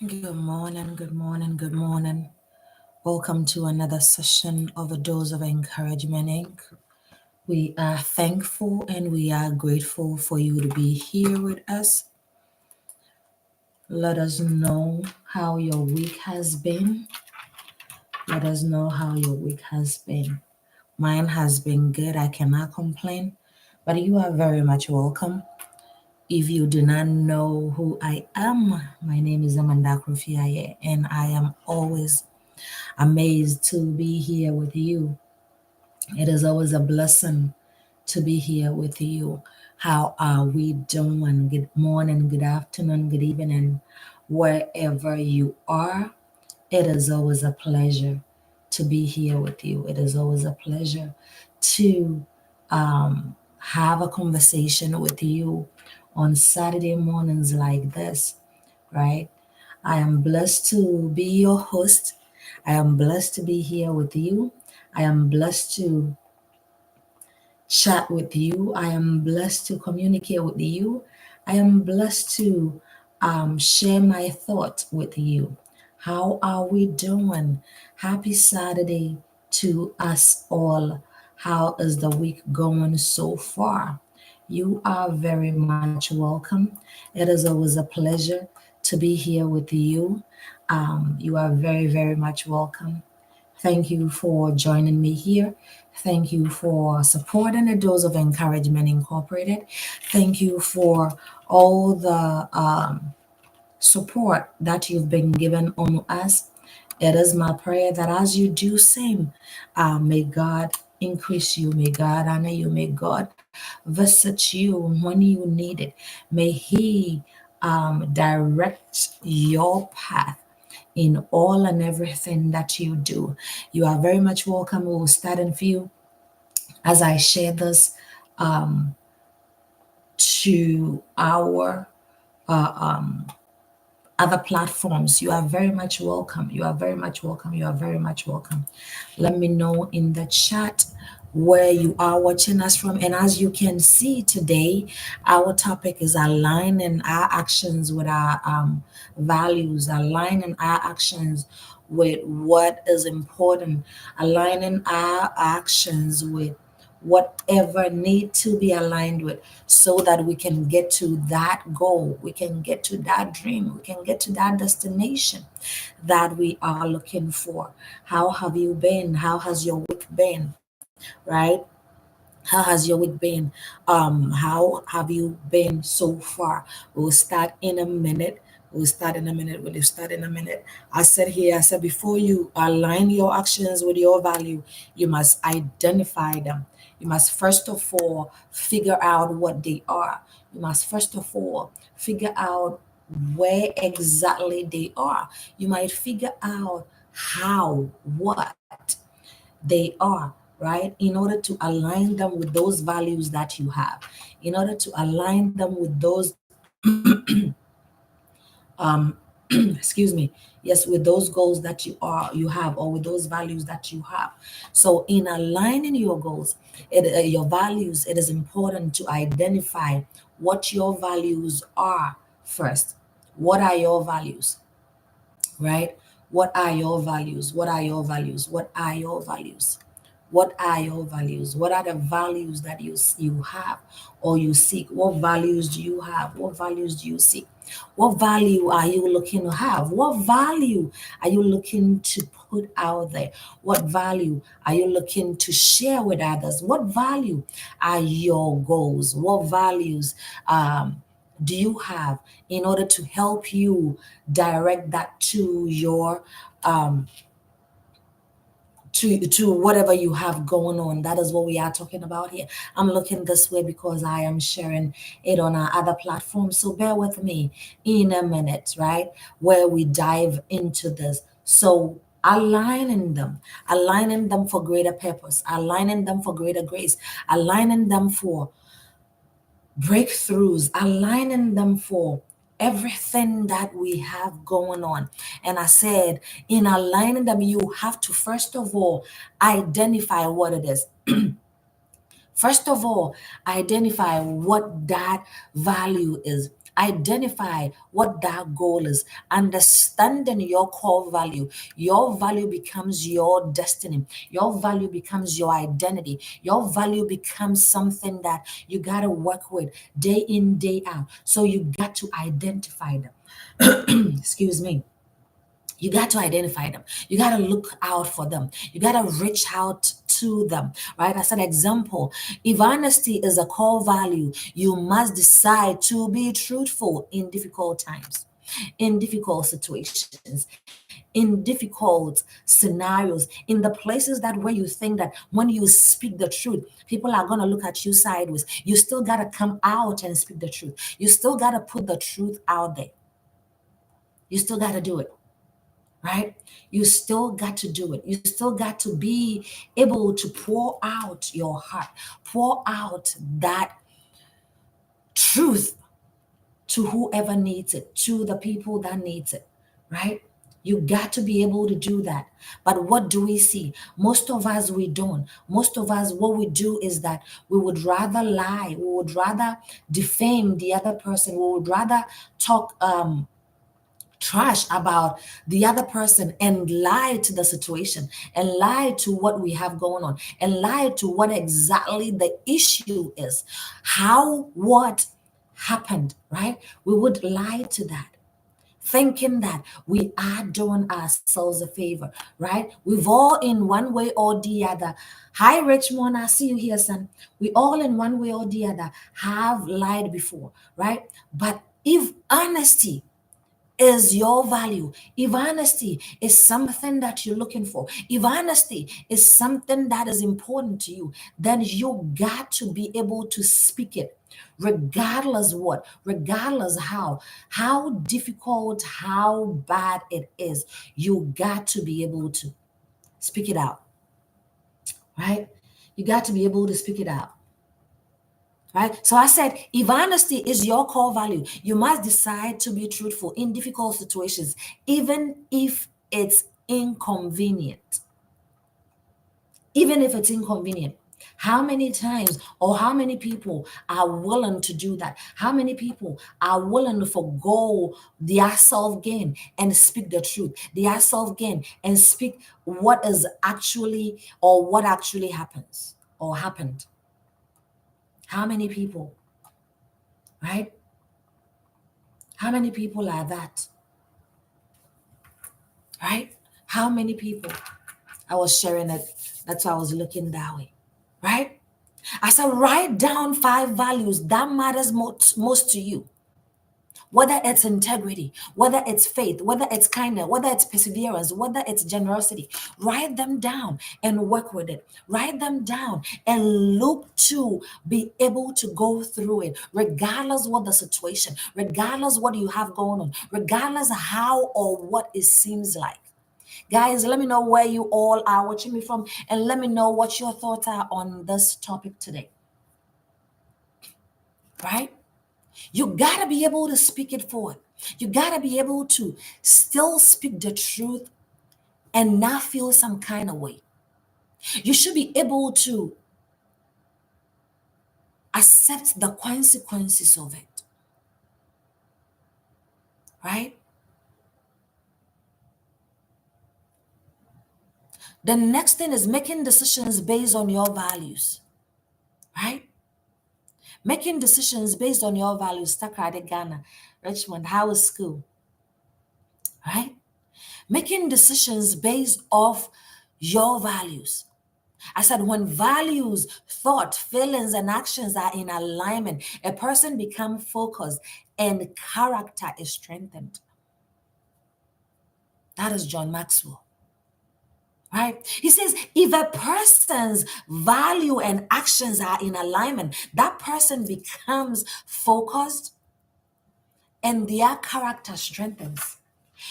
Good morning, good morning, good morning. Welcome to another session of A Dose of Encouragement Inc. We are thankful and we are grateful for you to be here with us. Let us know how your week has been. Let us know how your week has been. Mine has been good. I cannot complain, but you are very much welcome. If you do not know who I am, my name is Amanda Krofiaye, and I am always amazed to be here with you. It is always a blessing to be here with you. How are we doing? Good morning, good afternoon, good evening, wherever you are. It is always a pleasure to be here with you. It is always a pleasure to have a conversation with you on Saturday mornings like this, right? I am blessed to be your host. I am blessed to be here with you. I am blessed to chat with you. I am blessed to communicate with you. I am blessed to share my thoughts with you. How are we doing? Happy Saturday to us all. How is the week going so far? You are very much welcome. It is always a pleasure to be here with you. You are very, very much welcome. Thank you for joining me here. Thank you for supporting the Dose of Encouragement Incorporated. Thank you for all the support that you've been given on us. It is my prayer that as you do same, may God increase you, may God honor you, may God visit you when you need it. May He direct your path in all and everything that you do. You are very much welcome. We will start in few as I share this to our other platforms. You are very much welcome. You are very much welcome. You are very much welcome. Let me know in the chat where you are watching us from. And as you can see today, our topic is aligning our actions with our values, aligning our actions with what is important, aligning our actions with whatever need to be aligned with so that we can get to that goal, we can get to that dream, we can get to that destination that we are looking for. How have you been? How has your week been? Right? How has your week been? How have you been so far? We'll start in a minute. We'll start in a minute. We'll start in a minute. I said before you align your actions with your value, you must identify them. You must first of all figure out what they are. You must first of all figure out where exactly they are. You might figure out how, what they are, right? In order to align them with those values that you have, in order to align them with those, excuse me, yes, with those goals that you have, or with those values that you have. So, in aligning your goals, your values, it is important to identify what your values are first. What are your values? Right? What are your values? What are your values? What are your values? What are your values? What are the values that you have or you seek? What values do you have? What values do you seek? What value are you looking to have? What value are you looking to put out there? What value are you looking to share with others? What value are your goals? What values do you have in order to help you direct that to your to whatever you have going on? That is what we are talking about here. I'm looking this way because I am sharing it on our other platforms, so bear with me in a minute, right, where we dive into this. So aligning them for greater purpose, aligning them for greater grace, aligning them for breakthroughs, aligning them for everything that we have going on. And I said, in aligning them, you have to first of all identify what it is. First of all, identify what that value is. Identify what that goal is. Understanding your core value. Your value becomes your destiny. Your value becomes your identity. Your value becomes something that you got to work with day in, day out. So you got to identify them. Excuse me. You got to identify them. You got to look out for them. You got to reach out to them, right? As an example, if honesty is a core value, you must decide to be truthful in difficult times, in difficult situations, in difficult scenarios, in the places that where you think that when you speak the truth, people are going to look at you sideways. You still got to come out and speak the truth. You still got to put the truth out there. You still got to do it, right? You still got to do it. You still got to be able to pour out your heart, pour out that truth to whoever needs it, to the people that needs it, right? You got to be able to do that. But what do we see? Most of us, we don't. Most of us, what we do is that we would rather lie. We would rather defame the other person. We would rather talk trash about the other person and lie to the situation and lie to what we have going on and lie to what exactly the issue is, how what happened, right? We would lie to that, thinking that we are doing ourselves a favor, right? We've all in one way or the other. Hi Richmond, I see you here, son. We all in one way or the other have lied before, right? But if honesty is your value, if honesty is something that you're looking for, if honesty is something that is important to you, then you got to be able to speak it, regardless what, regardless how difficult, how bad it is. You got to be able to speak it out, right? You got to be able to speak it out. Right? So I said, if honesty is your core value, you must decide to be truthful in difficult situations, even if it's inconvenient. Even if it's inconvenient. How many times or how many people are willing to do that? How many people are willing to forego their self gain and speak the truth, their self gain and speak what is actually or what actually happens or happened? How many people? Right? How many people are that? Right? How many people? I was sharing it. That's why I was looking that way. Right? I said, write down 5 values that matters most to you. Whether it's integrity, whether it's faith, whether it's kindness, whether it's perseverance, whether it's generosity, write them down and work with it. Write them down and look to be able to go through it, regardless what the situation, regardless what you have going on, regardless how or what it seems like. Guys, let me know where you all are watching me from, and let me know what your thoughts are on this topic today. Right? You got to be able to speak it forward. You got to be able to still speak the truth and not feel some kind of way. You should be able to accept the consequences of it. Right? The next thing is making decisions based on your values. Right? Making decisions based on your values. Takrade Ghana, Richmond, how is school? Right? Making decisions based off your values. I said, when values, thought, feelings, and actions are in alignment, a person becomes focused and character is strengthened. That is John Maxwell. Right? He says, if a person's value and actions are in alignment, that person becomes focused and their character strengthens.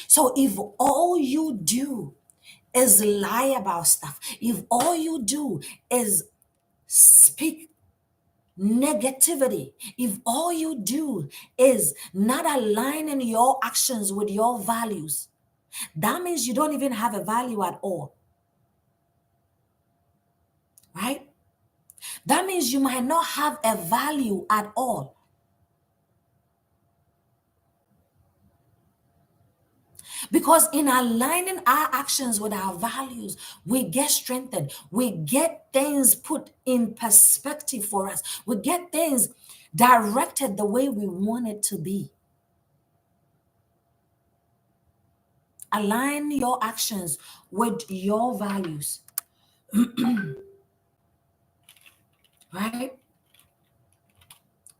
So if all you do is lie about stuff, if all you do is speak negativity, if all you do is not aligning your actions with your values, that means you don't even have a value at all. Right? That means you might not have a value at all. Because in aligning our actions with our values, we get strengthened. We get things put in perspective for us. We get things directed the way we want it to be. Align your actions with your values, right?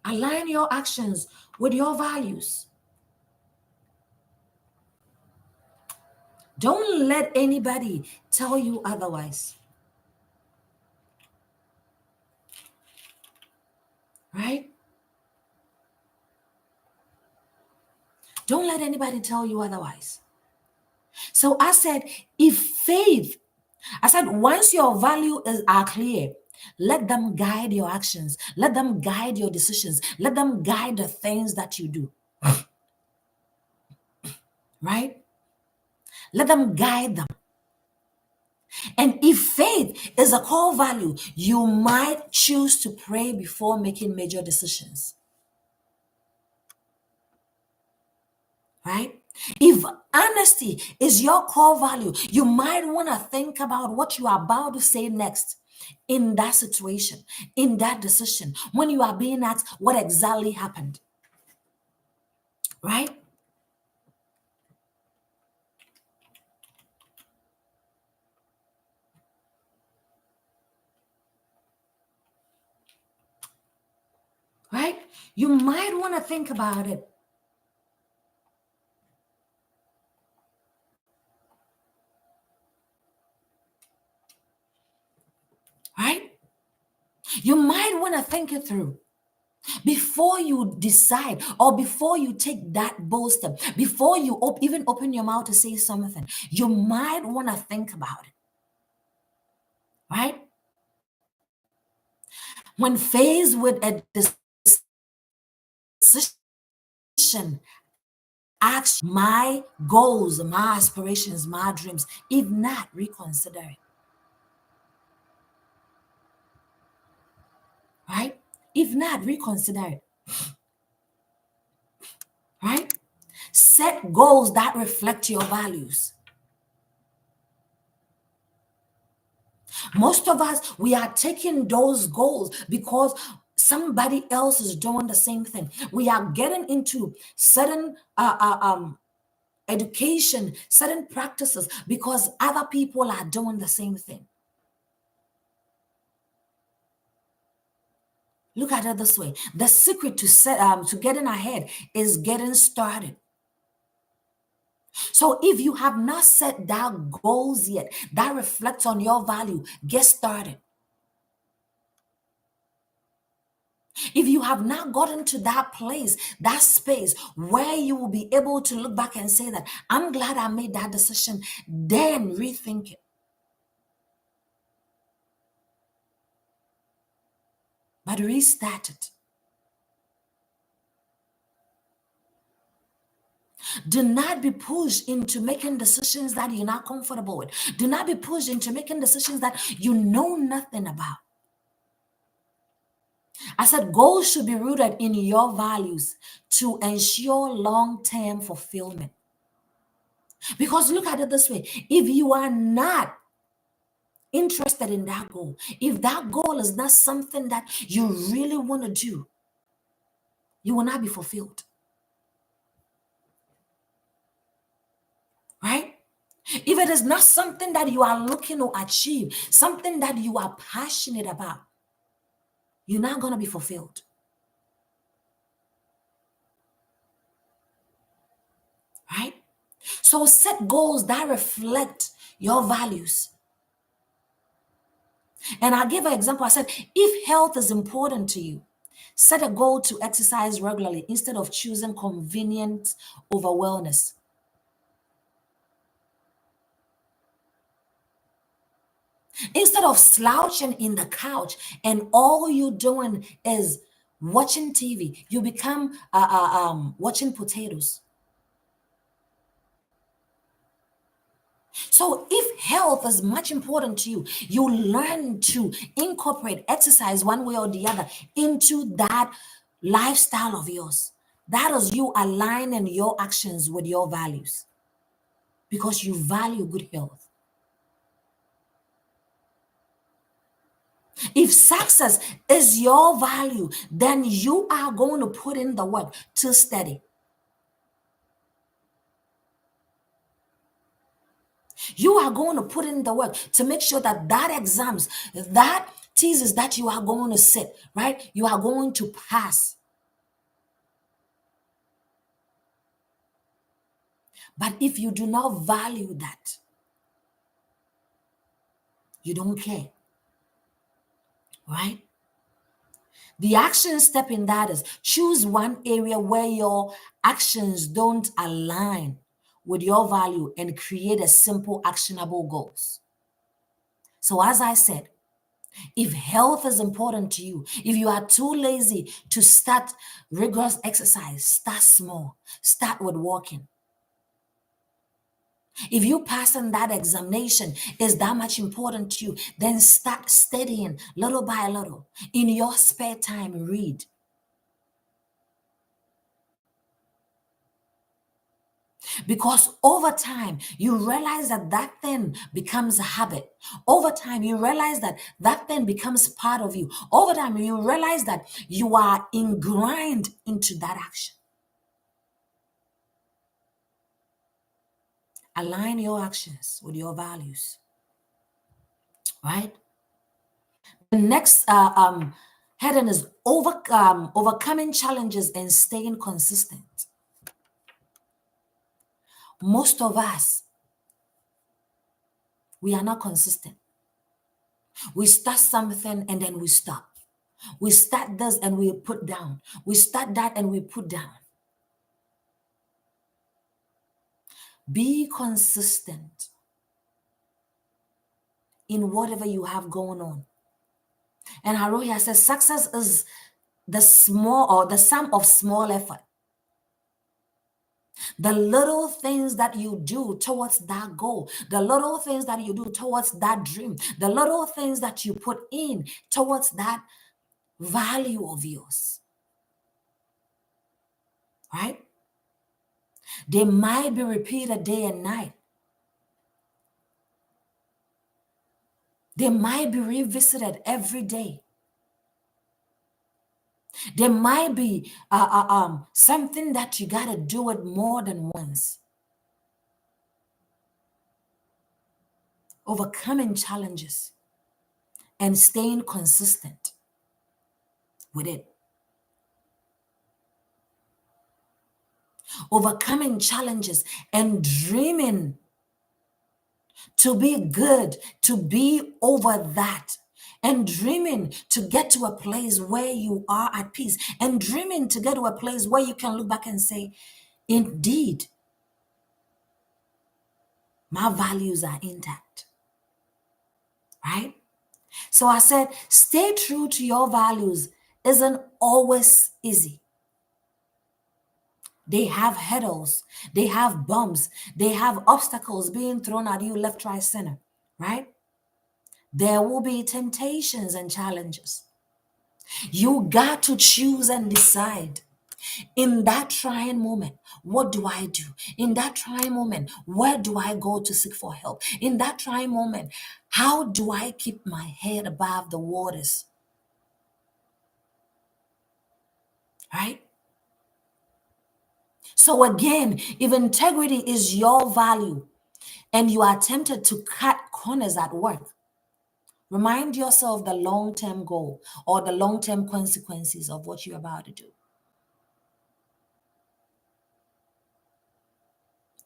Align your actions with your values. Don't let anybody tell you otherwise, right? Don't let anybody tell you otherwise. So I said, if faith, I said, once your are clear, let them guide your actions. Let them guide your decisions. Let them guide the things that you do, right? Let them guide them. And if faith is a core value, you might choose to pray before making major decisions, right? If honesty is your core value, you might want to think about what you are about to say next in that situation, in that decision, when you are being asked what exactly happened, right? Right? You might want to think about it. Right? You might want to think it through before you decide or before you take that bold step, before you even open your mouth to say something. You might want to think about it. Right? When faced with a decision, ask my goals, my aspirations, my dreams. If not, reconsider it. Right? If not, reconsider it. Right? Set goals that reflect your values. Most of us, we are taking those goals because somebody else is doing the same thing. We are getting into certain education, certain practices because other people are doing the same thing. Look at it this way: the secret to getting ahead is getting started. So if you have not set down goals yet that reflects on your value, get started. If you have not gotten to that place, that space where you will be able to look back and say that I'm glad I made that decision, then rethink it. But restart it. Do not be pushed into making decisions that you're not comfortable with. Do not be pushed into making decisions that you know nothing about. I said goals should be rooted in your values to ensure long-term fulfillment. Because look at it this way: if you are not interested in that goal, if that goal is not something that you really want to do, you will not be fulfilled. Right? If it is not something that you are looking to achieve, something that you are passionate about, you're not going to be fulfilled. Right? So set goals that reflect your values. And I'll give an example. I said, if health is important to you, set a goal to exercise regularly instead of choosing convenience over wellness. Instead of slouching in the couch and all you're doing is watching TV, you become watching potatoes. So if health is much important to you, you learn to incorporate exercise one way or the other into that lifestyle of yours. That is you aligning your actions with your values. because you value good health. If success is your value, then you are going to put in the work to study. You are going to put in the work to make sure that that exams, that thesis that you are going to sit, right? You are going to pass. But if you do not value that, you don't care, right? The action step in that is choose one area where your actions don't align with your value and create a simple, actionable goals. So, as I said, if health is important to you, if you are too lazy to start rigorous exercise, start small. Start with walking. If you passing that examination is that much important to you, then start studying little by little. In your spare time, read. Because over time, you realize that that thing becomes a habit. Over time, you realize that that thing becomes part of you. Over time, you realize that you are ingrained into that action. Align your actions with your values, right? The next heading is overcoming challenges and staying consistent. Most of us, we are not consistent. We start something and then we stop. We start this and we put down. We start that and we put down. Be consistent in whatever you have going on. And Haroya says success is the small or the sum of small effort. The little things that you do towards that goal, the little things that you do towards that dream, the little things that you put in towards that value of yours, right? They might be repeated day and night. They might be revisited every day. There might be something that you got to do it more than once. Overcoming challenges and staying consistent with it. Overcoming challenges and dreaming to be good, to be over that, and dreaming to get to a place where you are at peace, and dreaming to get to a place where you can look back and say, indeed, my values are intact, right? So I said, stay true to your values isn't always easy. They have hurdles, they have bumps, they have obstacles being thrown at you left, right, center, right? There will be temptations and challenges. You got to choose and decide. In that trying moment, what do I do? In that trying moment, where do I go to seek for help? In that trying moment, how do I keep my head above the waters? Right? So again, if integrity is your value and you are tempted to cut corners at work, remind yourself the long-term goal or the long-term consequences of what you're about to do.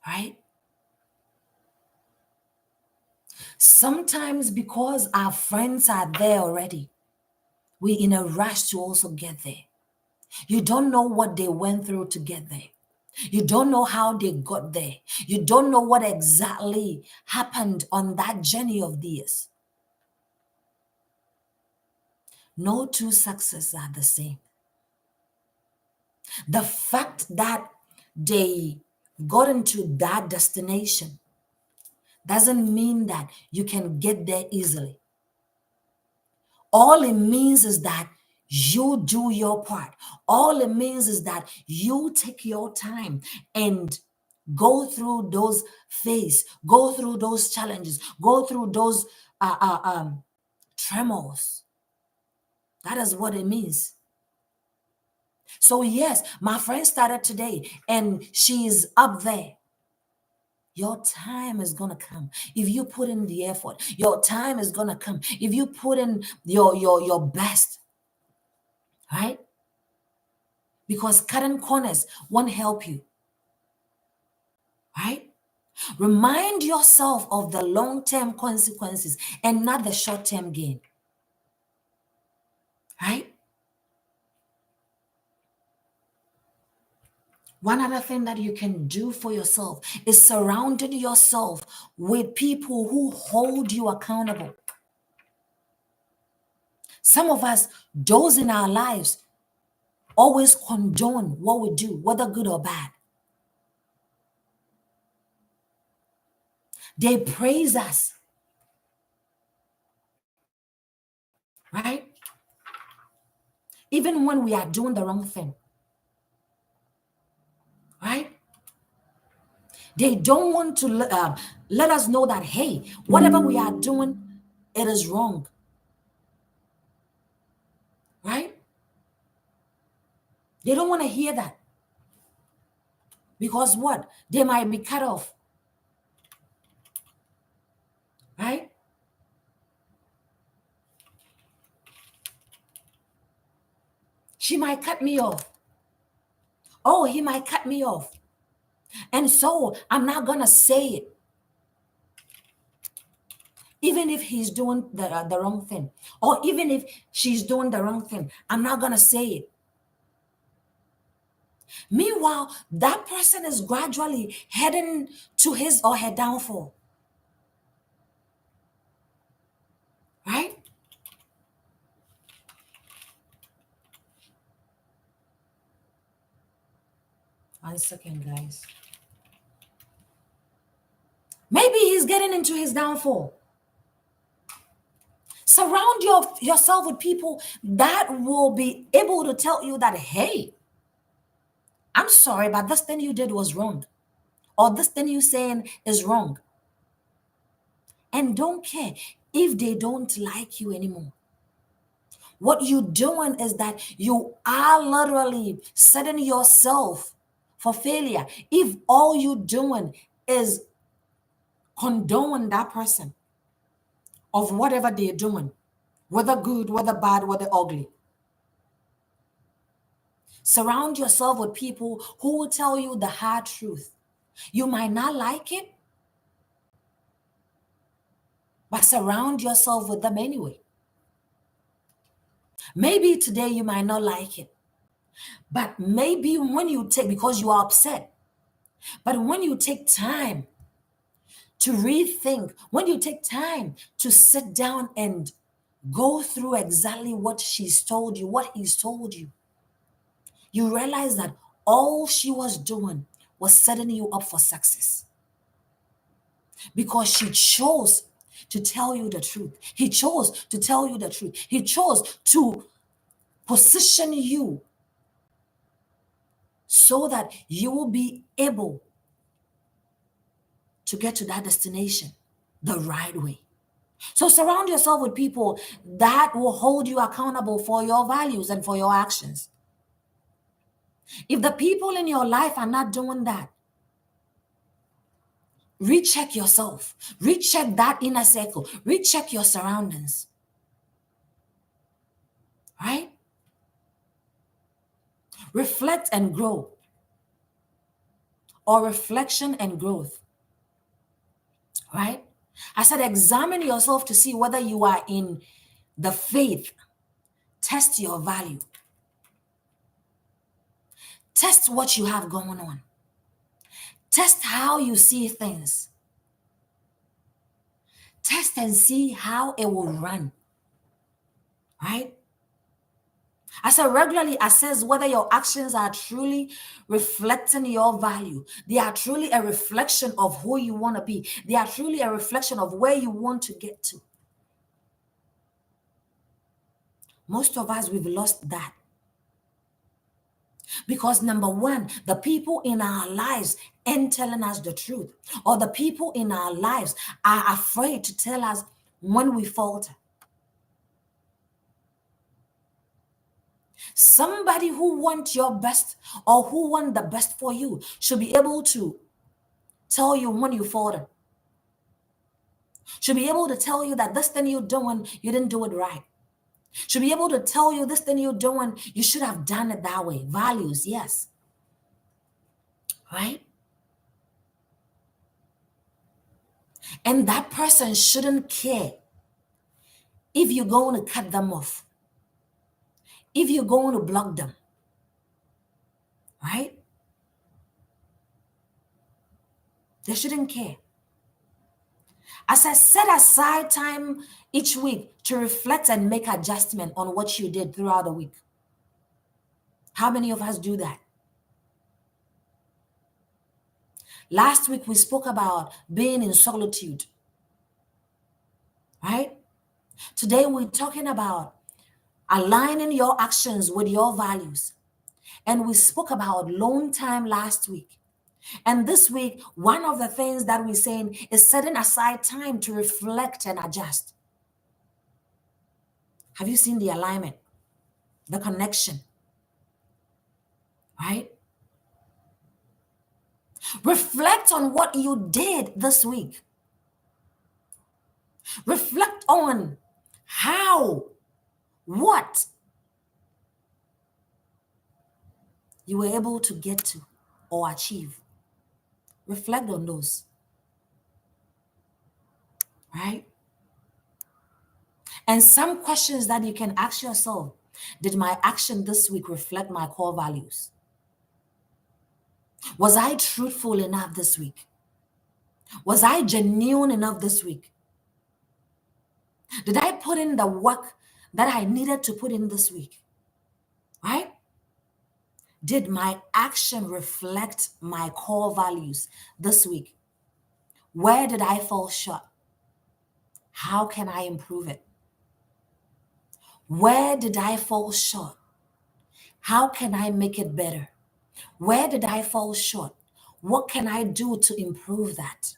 Right? Sometimes because our friends are there already, we're in a rush to also get there. You don't know what they went through to get there. You don't know how they got there. You don't know what exactly happened on that journey of theirs. No two successes are the same. The fact that they got into that destination doesn't mean that you can get there easily. All it means is that you do your part. All it means is that you take your time and Go through those phases, go through those challenges, go through those tremors. That is what it means. So yes, my friend started today and she's up there. Your time is gonna come if you put in the effort. Your time is gonna come if you put in your best, right? Because cutting corners won't help you, right? Remind yourself of the long-term consequences and not the short-term gain, right? One other thing that you can do for yourself is surrounding yourself with people who hold you accountable. Some of us, those in our lives, always condone what we do, whether good or bad. They praise us, right? Even when we are doing the wrong thing, right? They don't want to let us know that, hey, whatever we are doing, it is wrong, right? They don't want to hear that. Because what? They might be cut off, right? She might cut me off. Oh, he might cut me off. And so I'm not going to say it. Even if he's doing the wrong thing, or even if she's doing the wrong thing, I'm not going to say it. Meanwhile, that person is gradually heading to his or her downfall. Right? One second, guys. Maybe he's getting into his downfall. Surround yourself with people that will be able to tell you that, hey, I'm sorry, but this thing you did was wrong. Or this thing you're saying is wrong. And don't care if they don't like you anymore. What you're doing is that you are literally setting yourself for failure if all you're doing is condone that person of whatever they're doing, whether good, whether bad, whether ugly. Surround yourself with people who will tell you the hard truth. You might not like it, but surround yourself with them anyway. Maybe today you might not like it, but maybe when you take, because you are upset, but when you take time to rethink, when you take time to sit down and go through exactly what she's told you, what he's told you, you realize that all she was doing was setting you up for success. Because she chose to tell you the truth. He chose to tell you the truth. He chose to position you so that you will be able to get to that destination the right way. So surround yourself with people that will hold you accountable for your values and for your actions. If the people in your life are not doing that, recheck yourself, recheck that inner circle, recheck your surroundings. Right? Reflect and grow, or reflection and growth. Right? I said, examine yourself to see whether you are in the faith. Test your value. Test what you have going on. Test how you see things. Test and see how it will run. Right? I said, regularly assess whether your actions are truly reflecting your value. They are truly a reflection of who you want to be. They are truly a reflection of where you want to get to. Most of us, we've lost that. Because number one, the people in our lives ain't telling us the truth, or the people in our lives are afraid to tell us when we falter. Somebody who wants your best or who wants the best for you should be able to tell you when you falter. Should be able to tell you that this thing you're doing, you didn't do it right. Should be able to tell you this thing you're doing, you should have done it that way. Values, yes. Right? And that person shouldn't care if you're going to cut them off, if you're going to block them. Right? They shouldn't care. As I set aside time each week to reflect and make adjustment on what you did throughout the week. How many of us do that? Last week we spoke about being in solitude. Right? Today we're talking about aligning your actions with your values. And we spoke about alone time last week. And this week, one of the things that we're saying is setting aside time to reflect and adjust. Have you seen the alignment, the connection? Right? Reflect on what you did this week. Reflect on how, what you were able to get to or achieve. Reflect on those. Right? And some questions that you can ask yourself: did my action this week reflect my core values? Was I truthful enough this week? Was I genuine enough this week? Did I put in the work that I needed to put in this week? Right? Did my action reflect my core values this week? Where did I fall short? How can I improve it? Where did I fall short? How can I make it better? Where did I fall short? What can I do to improve that?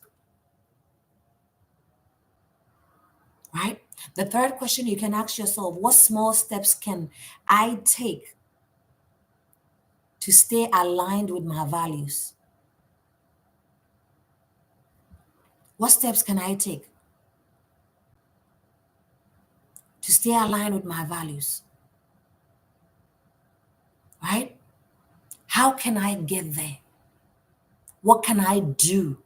Right? The third question you can ask yourself: what small steps can I take to stay aligned with my values? What steps can I take to stay aligned with my values? Right? How can I get there? What can I do?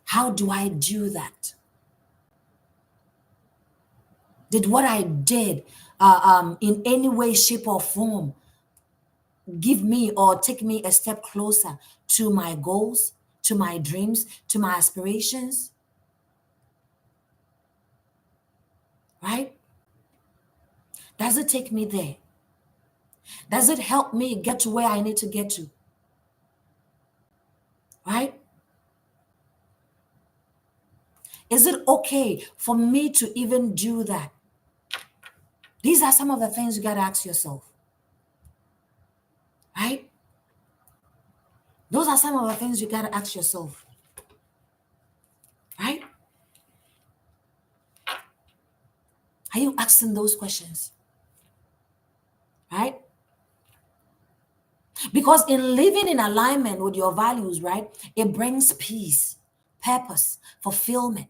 How do I do that? Did what I did in any way, shape, or form give me or take me a step closer to my goals, to my dreams, to my aspirations? Right? Does it take me there? Does it help me get to where I need to get to? Right? Is it okay for me to even do that? These are some of the things you got to ask yourself. Right? Those are some of the things you got to ask yourself. Right? Are you asking those questions? Right? Because in living in alignment with your values, right, it brings peace, purpose, fulfillment.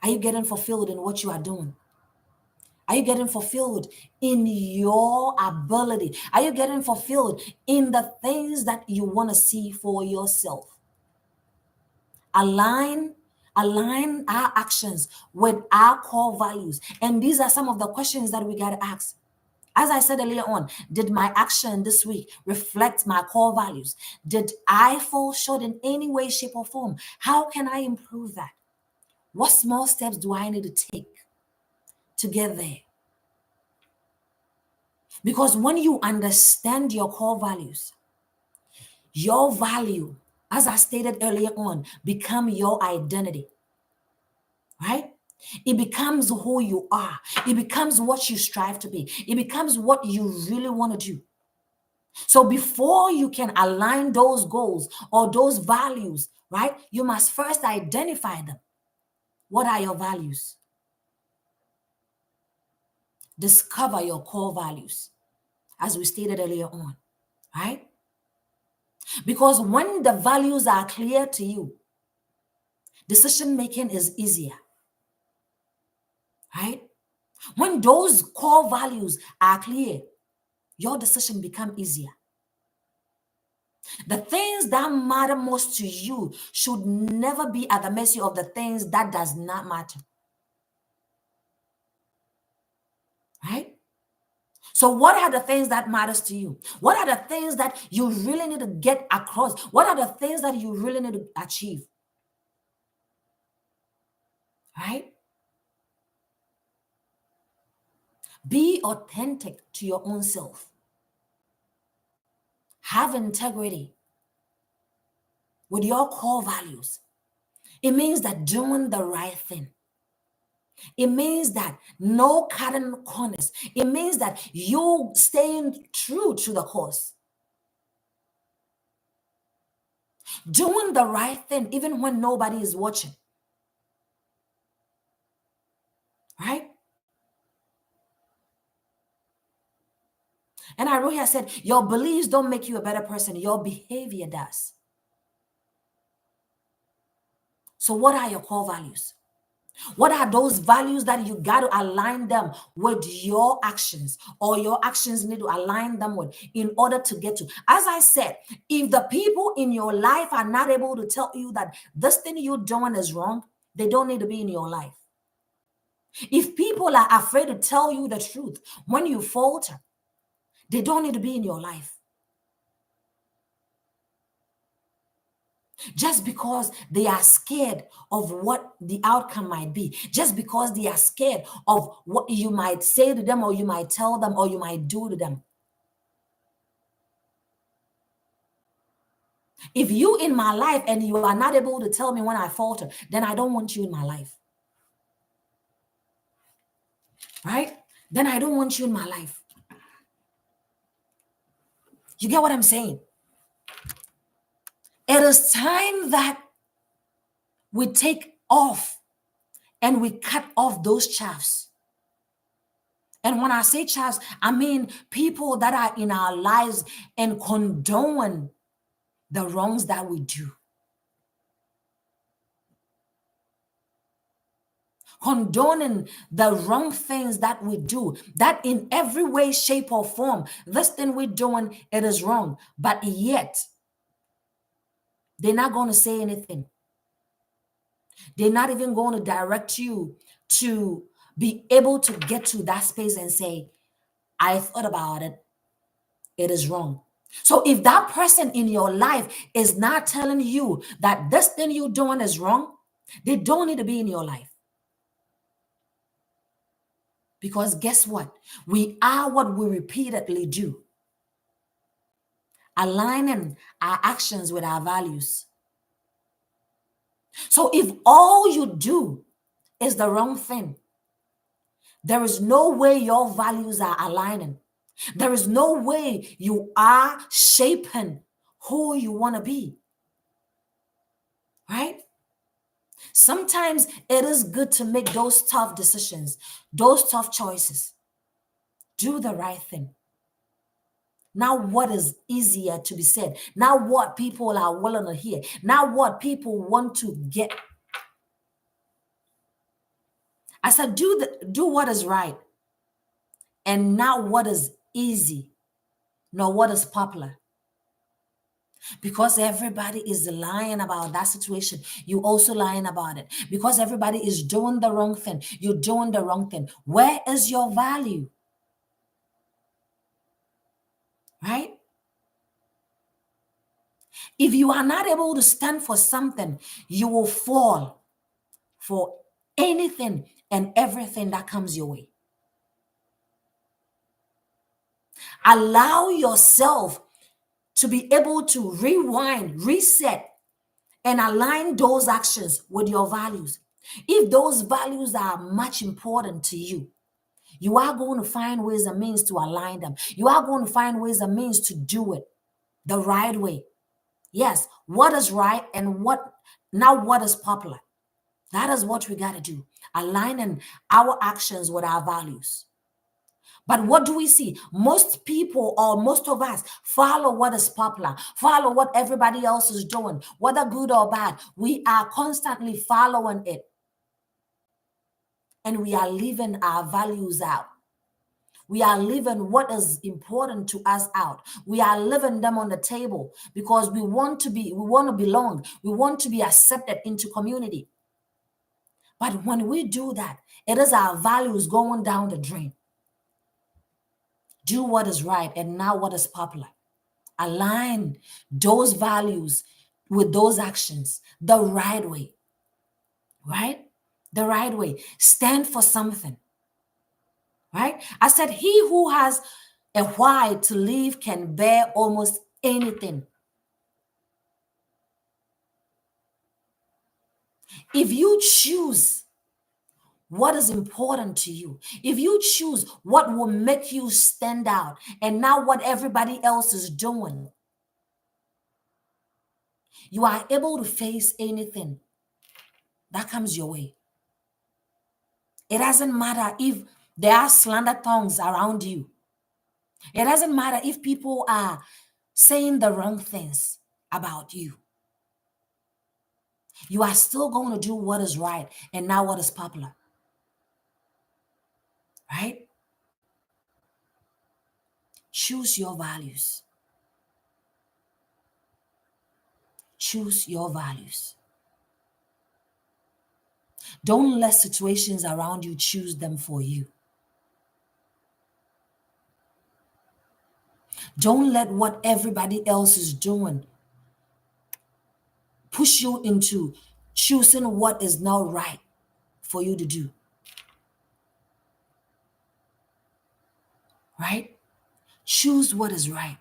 Are you getting fulfilled in what you are doing? Are you getting fulfilled in your ability? Are you getting fulfilled in the things that you want to see for yourself? Align our actions with our core values. And these are some of the questions that we got to ask. As I said earlier on, did my action this week reflect my core values? Did I fall short in any way, shape, or form? How can I improve that? What small steps do I need to take to get there? Because when you understand your core values, your value, as I stated earlier on, become your identity. Right? It becomes who you are. It becomes what you strive to be. It becomes what you really want to do. So before you can align those goals or those values, right, you must first identify them. What are your values? Discover your core values, as we stated earlier on, right? Because when the values are clear to you, decision making is easier, right? When those core values are clear, your decision become easier. The things that matter most to you should never be at the mercy of the things that does not matter, right? So what are the things that matters to you? What are the things that you really need to get across? What are the things that you really need to achieve? Right? Be authentic to your own self. Have integrity with your core values. It means that doing the right thing. It means that no cutting corners. It means that you staying true to the course. Doing the right thing even when nobody is watching. Right? And I wrote here, I said, your beliefs don't make you a better person. Your behavior does. So what are your core values? What are those values that you got to align them with your actions, or your actions need to align them with in order to get to? As I said, if the people in your life are not able to tell you that this thing you're doing is wrong, they don't need to be in your life. If people are afraid to tell you the truth when you falter, they don't need to be in your life. Just because they are scared of what the outcome might be, just because they are scared of what you might say to them, or you might tell them, or you might do to them. If you in my life and you are not able to tell me when I falter, then I don't want you in my life. Right? Then I don't want you in my life. You get what I'm saying? It is time that we take off and we cut off those chaffs. And when I say chaffs, I mean people that are in our lives and condone the wrongs that we do. Condoning the wrong things that we do, that in every way, shape, or form, this thing we're doing, it is wrong. But yet, they're not going to say anything. They're not even going to direct you to be able to get to that space and say, I thought about it. It is wrong. So if that person in your life is not telling you that this thing you're doing is wrong, they don't need to be in your life. Because guess what? We are what we repeatedly do. Aligning our actions with our values. So if all you do is the wrong thing, there is no way your values are aligning. There is no way you are shaping who you want to be. Right? Sometimes it is good to make those tough decisions, those tough choices. Do the right thing. Now, what is easier to be said? Now, what people are willing to hear? Now, what people want to get? I said, do what is right. And not what is easy, nor what is popular. Because everybody is lying about that situation, you also lying about it. Because everybody is doing the wrong thing, you're doing the wrong thing. Where is your value? Right? If you are not able to stand for something, you will fall for anything and everything that comes your way. Allow yourself to be able to rewind, reset, and align those actions with your values. If those values are much important to you, you are going to find ways and means to align them. You are going to find ways and means to do it the right way. Yes, what is right and what is popular. That is what we got to do. Aligning our actions with our values. But what do we see? Most people or most of us follow what is popular, follow what everybody else is doing, whether good or bad. We are constantly following it. And we are leaving our values out. We are leaving what is important to us out. We are leaving them on the table because we want to belong. We want to be accepted into community. But when we do that, it is our values going down the drain. Do what is right and not what is popular. Align those values with those actions the right way. Right? The right way. Stand for something. Right? I said, he who has a why to live can bear almost anything. If you choose what is important to you, if you choose what will make you stand out and not what everybody else is doing, you are able to face anything that comes your way. It doesn't matter if there are slander tongues around you. It doesn't matter if people are saying the wrong things about you. You are still going to do what is right and not what is popular. Right? Choose your values. Choose your values. Don't let situations around you choose them for you. Don't let what everybody else is doing push you into choosing what is not right for you to do. Right? Choose what is right.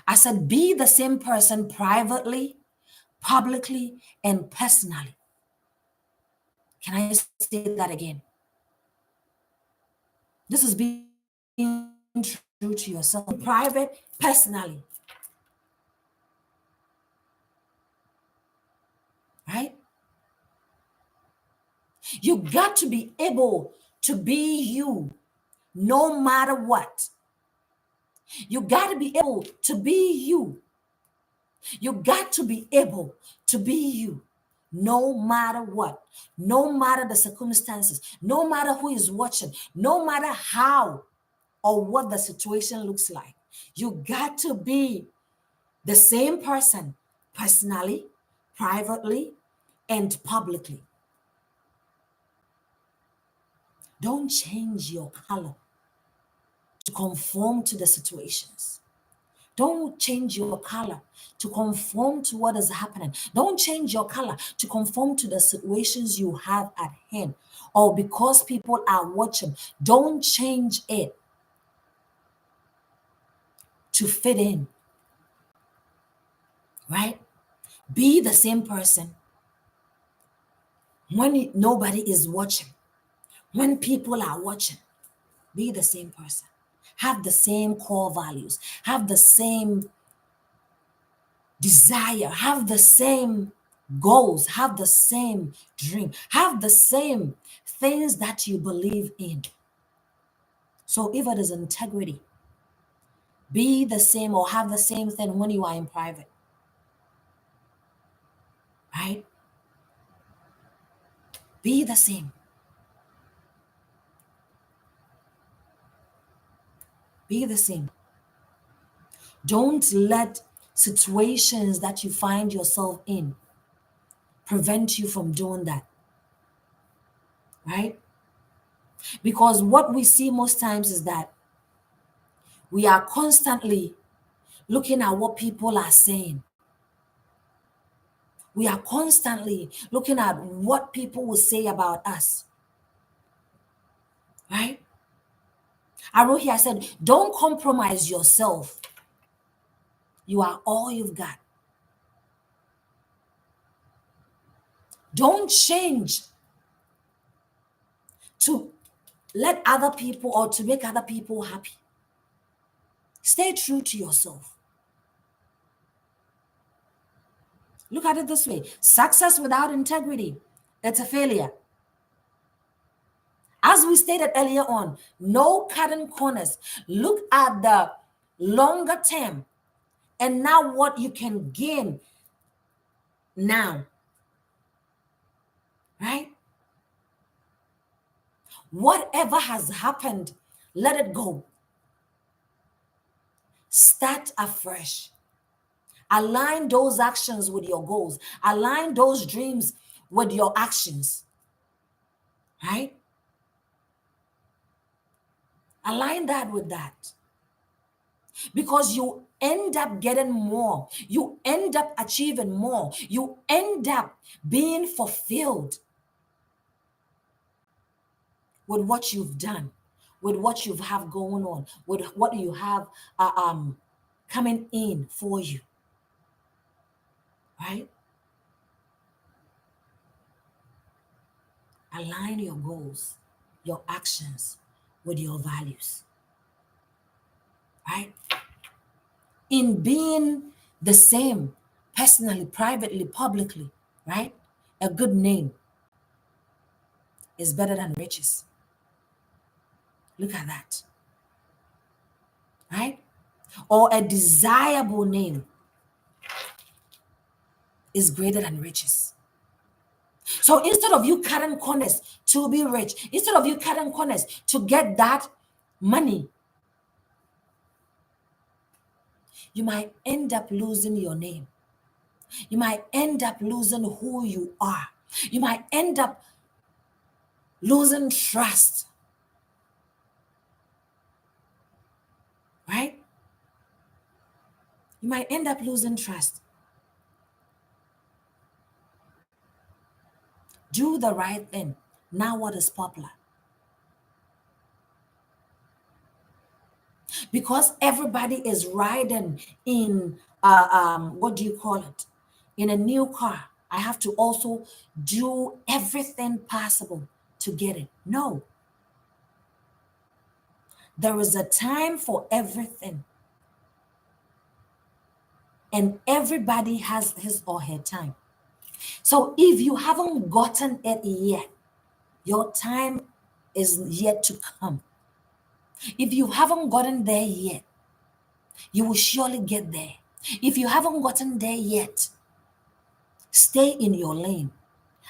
I said, be the same person privately, publicly, and personally. Can I say that again? This is being true to yourself, private, personally. Right? You got to be able to be you no matter what. You got to be able to be you. You got to be able to be you no matter what, no matter the circumstances, no matter who is watching, no matter how or what the situation looks like. You got to be the same person personally, privately, and publicly. Don't change your color to conform to the situations. Don't change your color to conform to what is happening. Don't change your color to conform to the situations you have at hand or because people are watching. Don't change it to fit in, right? Be the same person when nobody is watching, when people are watching. Be the same person. Have the same core values. Have the same desire. Have the same goals. Have the same dream. Have the same things that you believe in. So if it is integrity, be the same or have the same thing when you are in private. Right? Be the same. Be the same. Don't let situations that you find yourself in prevent you from doing that. Right? Because what we see most times is that we are constantly looking at what people are saying. We are constantly looking at what people will say about us. Right? I wrote here, I said, don't compromise yourself. You are all you've got. Don't change to let other people or to make other people happy. Stay true to yourself. Look at it this way: success without integrity, it's a failure. As we stated earlier on, no cutting corners. Look at the longer term and now what you can gain now, right? Whatever has happened, let it go. Start afresh. Align those actions with your goals. Align those dreams with your actions, right? Align that with that. Because you end up getting more. You end up achieving more. You end up being fulfilled with what you've done, with what you have going on, with what you have coming in for you, right? Align your goals, your actions with your values, right? In being the same, personally, privately, publicly, right? A good name is better than riches. Look at that, right? Or a desirable name is greater than riches. So instead of you cutting corners to be rich, instead of you cutting corners to get that money, you might end up losing your name. You might end up losing who you are. You might end up losing trust, right? You might end up losing trust. Do the right thing. Now, what is popular? Because everybody is riding in, what do you call it? In a new car. I have to also do everything possible to get it. No, there is a time for everything. And everybody has his or her time. So if you haven't gotten it yet, your time is yet to come. If you haven't gotten there yet, you will surely get there. If you haven't gotten there yet, stay in your lane.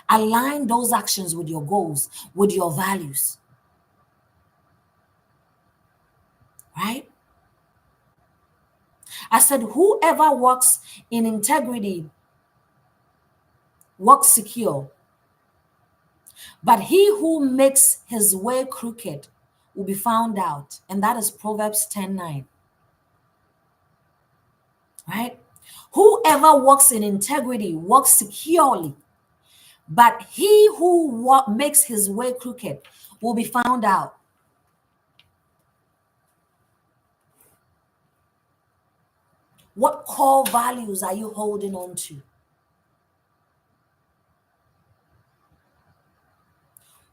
Align those actions with your goals, with your values, right? I said, whoever walks in integrity walks secure, but he who makes his way crooked will be found out. And that is Proverbs 10:9, right? Whoever walks in integrity walks securely, but he who makes his way crooked will be found out. What core values are you holding on to?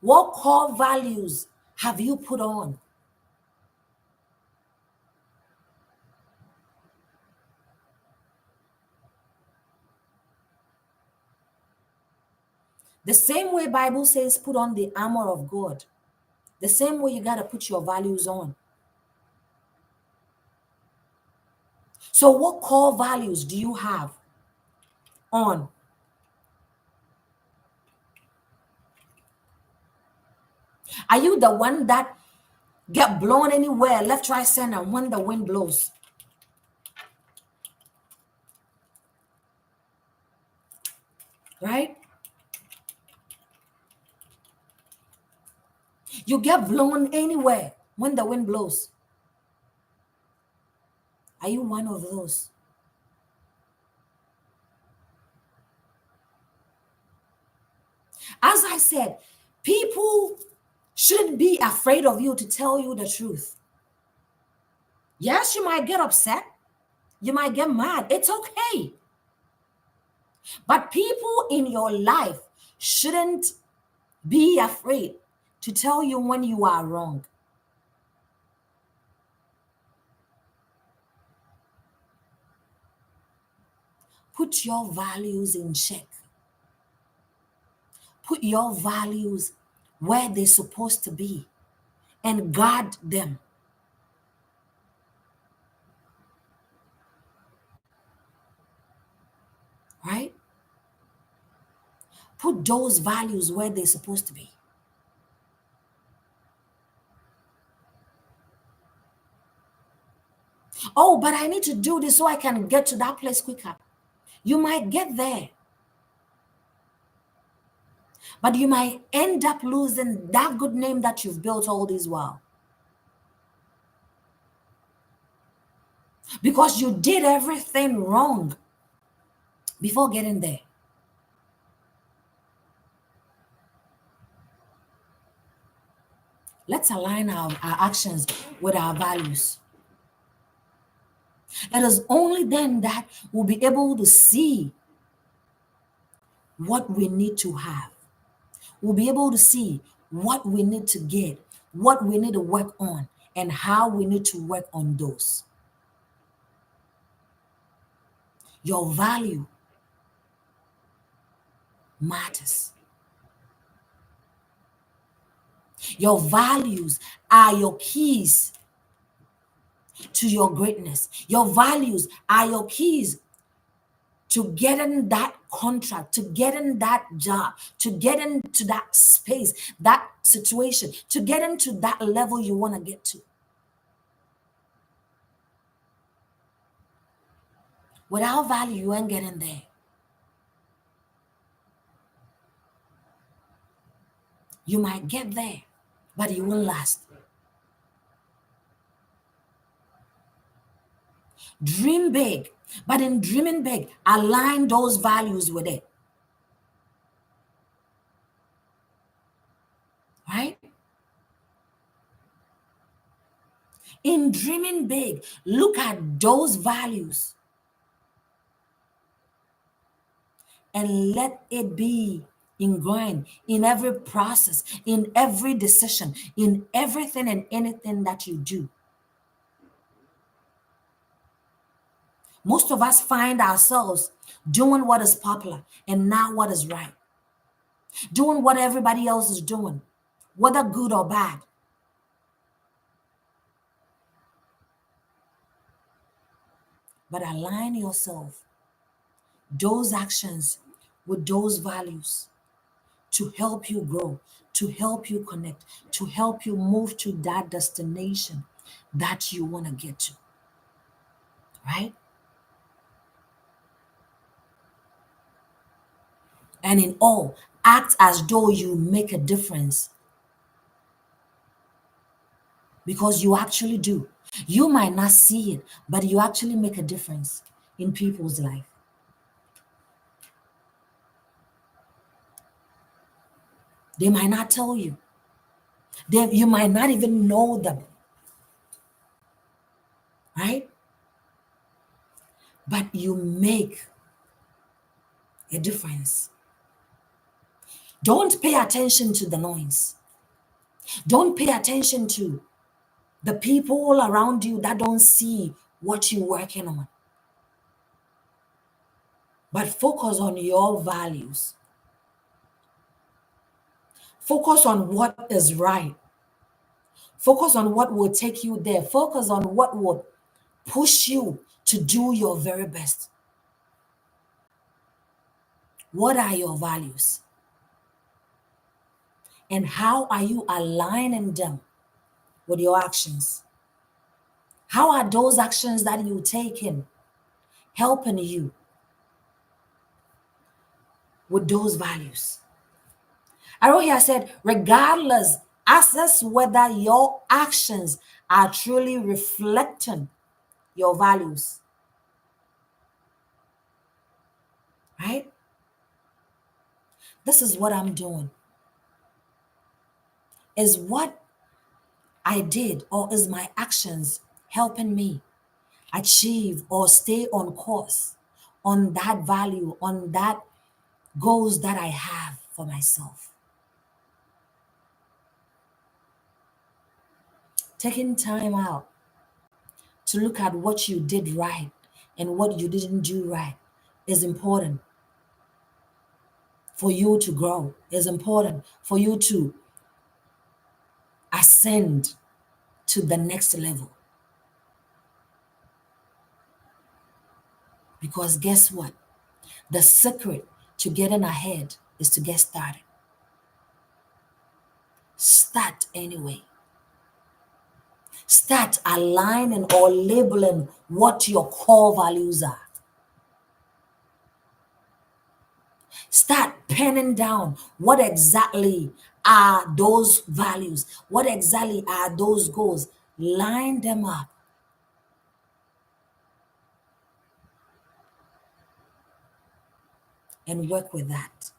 What core values have you put on? The same way Bible says put on the armor of God, the same way you got to put your values on. So what core values do you have on? Are you the one that get blown anywhere, left, right, center when the wind blows? Right? You get blown anywhere when the wind blows. Are you one of those? As I said, people shouldn't be afraid of you to tell you the truth. Yes, you might get upset. You might get mad. It's okay. But people in your life shouldn't be afraid to tell you when you are wrong. Put your values in check. Put your values where they're supposed to be and guard them, right? Put those values where they're supposed to be. Oh, but I need to do this so I can get to that place quicker. You might get there, but you might end up losing that good name that you've built all this while because you did everything wrong before getting there. Let's align our actions with our values. It is only then that we'll be able to see what we need to have. We'll be able to see what we need to get, what we need to work on, and how we need to work on those. Your value matters. Your values are your keys to your greatness. Your values are your keys to getting that contract, to getting that job, to get into that space, that situation, to get into that level you want to get to. Without value, you ain't getting there. You might get there, but you won't last. Dream big, but in dreaming big, align those values with it. Right? In dreaming big, look at those values and let it be ingrained in every process, in every decision, in everything and anything that you do. Most of us find ourselves doing what is popular and not what is right, doing what everybody else is doing, whether good or bad. But align yourself, those actions with those values to help you grow, to help you connect, to help you move to that destination that you want to get to, right? And in all, act as though you make a difference because you actually do. You might not see it, but you actually make a difference in people's life. They might not tell you. You might not even know them, right? But you make a difference. Don't pay attention to the noise. Don't pay attention to the people around you that don't see what you're working on. But focus on your values. Focus on what is right. Focus on what will take you there. Focus on what will push you to do your very best. What are your values? And how are you aligning them with your actions? How are those actions that you taking helping you with those values? I wrote here, I said, regardless, assess whether your actions are truly reflecting your values. Right? This is what I'm doing. Is what I did or is my actions helping me achieve or stay on course on that value, on that goals that I have for myself. Taking time out to look at what you did right and what you didn't do right is important for you to grow, is important for you to ascend to the next level. Because guess what? The secret to getting ahead is to get started. Start anyway. Start aligning or labeling what your core values are. Start penning down what exactly are those values, what exactly are those goals. Line them up and work with that.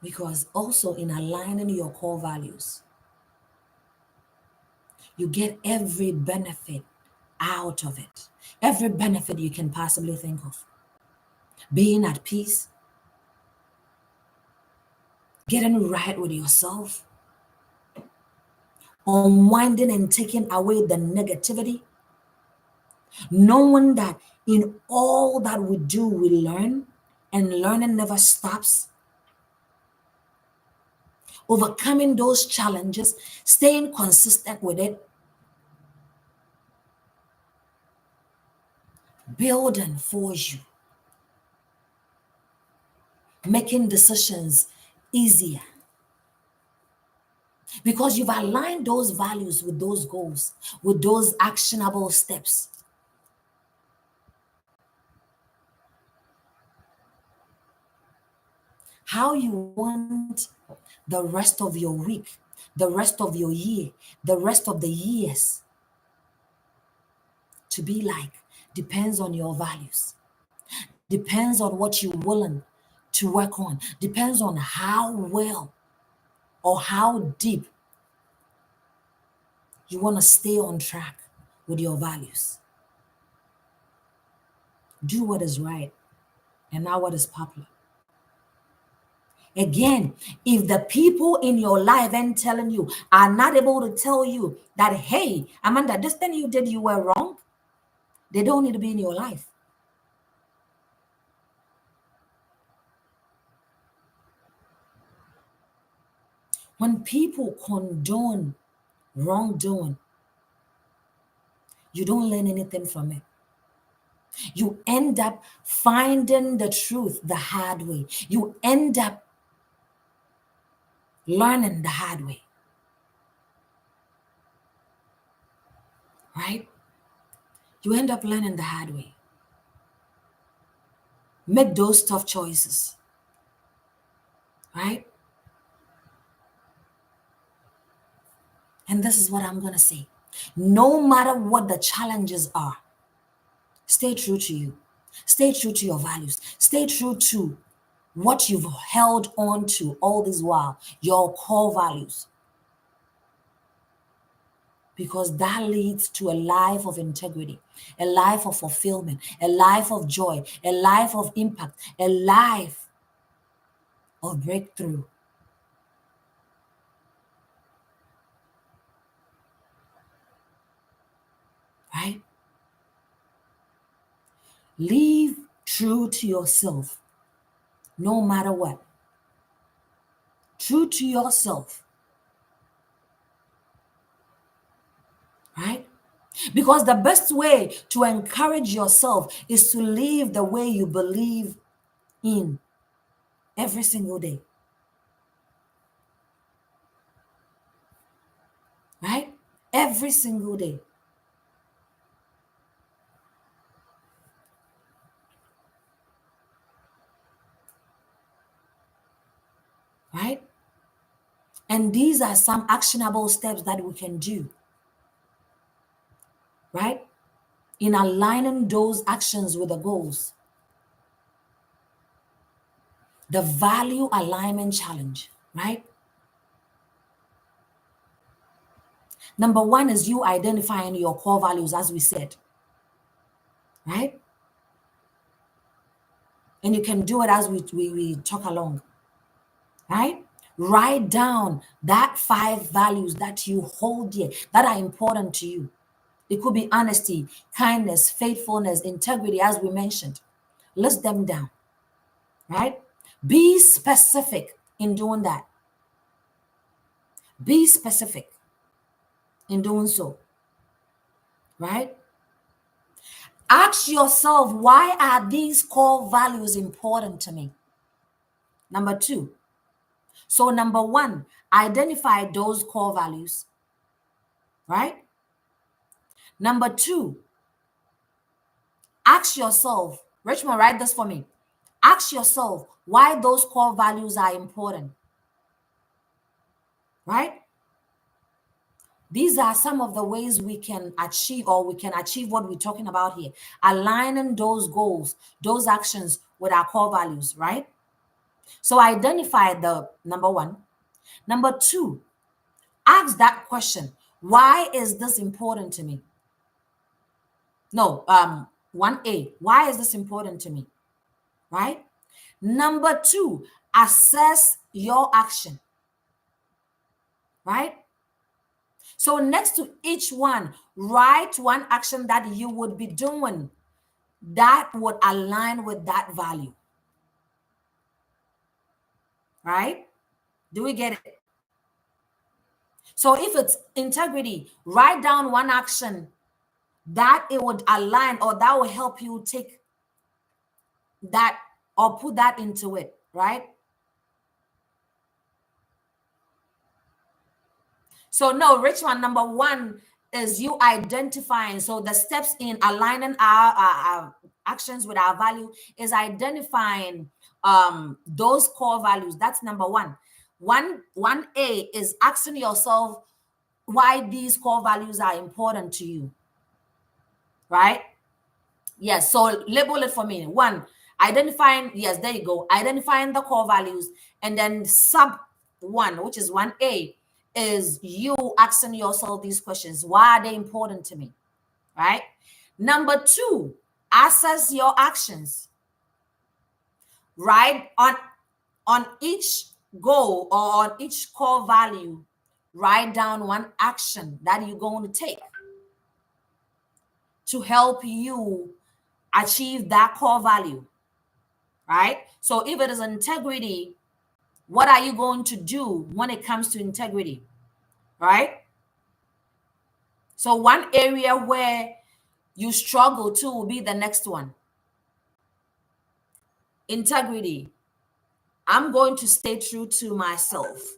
Because also in aligning your core values, you get every benefit out of it. Every benefit you can possibly think of. Being at peace, getting right with yourself, unwinding and taking away the negativity, knowing that in all that we do, we learn, and learning never stops. Overcoming those challenges, staying consistent with it, building for you, making decisions easier. Because you've aligned those values with those goals, with those actionable steps. How you want the rest of your week, the rest of your year, the rest of the years to be like depends on your values, depends on what you're willing to work on, depends on how well or how deep you want to stay on track with your values. Do what is right and not what is popular. Again, if the people in your life and telling you are not able to tell you that, hey, Amanda, this thing you did, you were wrong, they don't need to be in your life. When people condone wrongdoing, you don't learn anything from it. You end up finding the truth the hard way. You end up learning the hard way, right? You end up learning the hard way. Make those tough choices, right? And this is what I'm going to say. No matter what the challenges are, stay true to you. Stay true to your values. Stay true to what you've held on to all this while, your core values. Because that leads to a life of integrity, a life of fulfillment, a life of joy, a life of impact, a life of breakthrough, right? Live true to yourself, no matter what. True to yourself, right? Because the best way to encourage yourself is to live the way you believe in every single day, right? Every single day, right? And these are some actionable steps that we can do, right? In aligning those actions with the goals. The value alignment challenge, right? Number one is you identifying your core values, as we said, right? And you can do it as we talk along, right? Write down that 5 values that you hold dear, that are important to you. It could be honesty, kindness, faithfulness, integrity, as we mentioned. List them down, right? Be specific in doing that. Be specific in doing so, right? Ask yourself, why are these core values important to me? Number 2. So, number 1, identify those core values, right? Number 2, ask yourself, Richmond, write this for me. Ask yourself why those core values are important, right? These are some of the ways we can achieve, or we can achieve what we're talking about here. Aligning those goals, those actions with our core values, right? So identify the number 1. Number 2, ask that question. Why is this important to me? No, 1A. Why is this important to me? Right? Number 2, assess your action. Right? So next to each one, write one action that you would be doing that would align with that value. Right? Do we get it? So if it's integrity, write down one action that it would align, or that will help you take that or put that into it, right? So no, Richmond, number 1 is you identifying. So the steps in aligning our actions with our value is identifying those core values. That's number 1. 1A is asking yourself why these core values are important to you, right? Yes, so label it for me. 1, identifying, yes, there you go. Identifying the core values. And then sub 1, which is 1A, is you asking yourself these questions. Why are they important to me? Right? Number 2, assess your actions. Right? On each goal or on each core value, write down one action that you're going to take to help you achieve that core value, right? So if it is integrity, what are you going to do when it comes to integrity, right? So one area where you struggle to will be the next one. Integrity. I'm going to stay true to myself,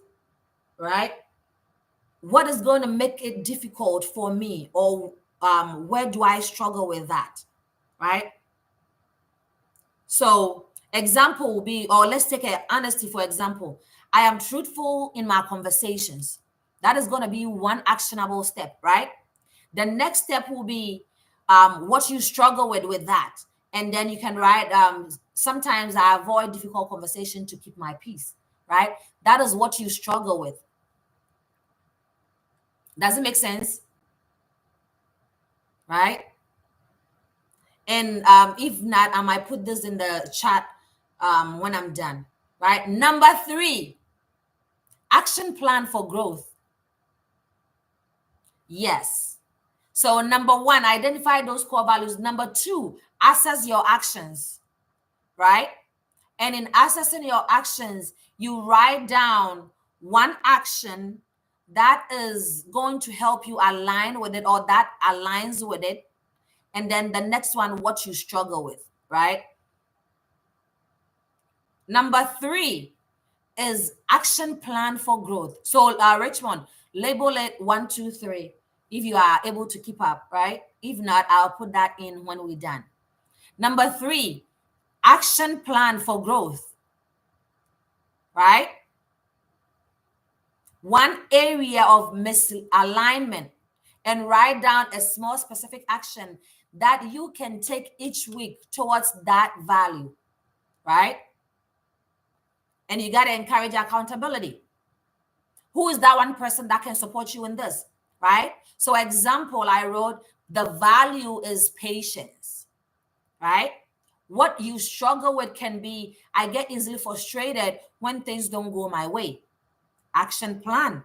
right? What is going to make it difficult for me, or where do I struggle with that, right? So example will be, or let's take a honesty for example. I am truthful in my conversations. That is going to be one actionable step, right? The next step will be what you struggle with that. And then you can write, sometimes I avoid difficult conversation to keep my peace, right? That is what you struggle with. Does it make sense? Right? And if not, I might put this in the chat when I'm done. Right? Number 3, action plan for growth. Yes. So number 1, identify those core values. Number 2, assess your actions. Right? And in assessing your actions, you write down one action that is going to help you align with it, or that aligns with it. And then the next one, what you struggle with, right? Number 3 is action plan for growth. So Richmond, label it 1, 2, 3 if you are able to keep up, right? If not, I'll put that in when we're done. Number 3, action plan for growth, right? One area of misalignment, and write down a small specific action that you can take each week towards that value, right? And you got to encourage accountability. Who is that one person that can support you in this, right? So example, I wrote, the value is patience, right? What you struggle with can be, I get easily frustrated when things don't go my way. Action plan.